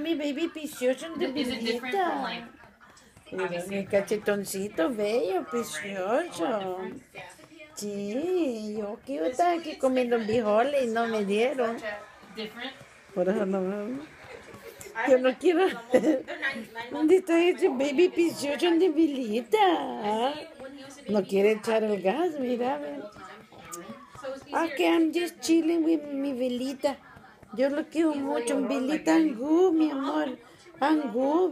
mi baby precioso de Is it different from like Velita. Mira, mi cachetoncito bello, precioso. Sí, yo que yo estaba aquí comiendo frijoles y no me dieron. different? Por eso no. Yo no quiero. ¿Dónde está ese baby precioso de Velita? No quiere echar el gas, mira, ven. Okay, I'm just chilling with mi Velita. Yo lo quiero mucho, Velita Angu, mi amor. Angu,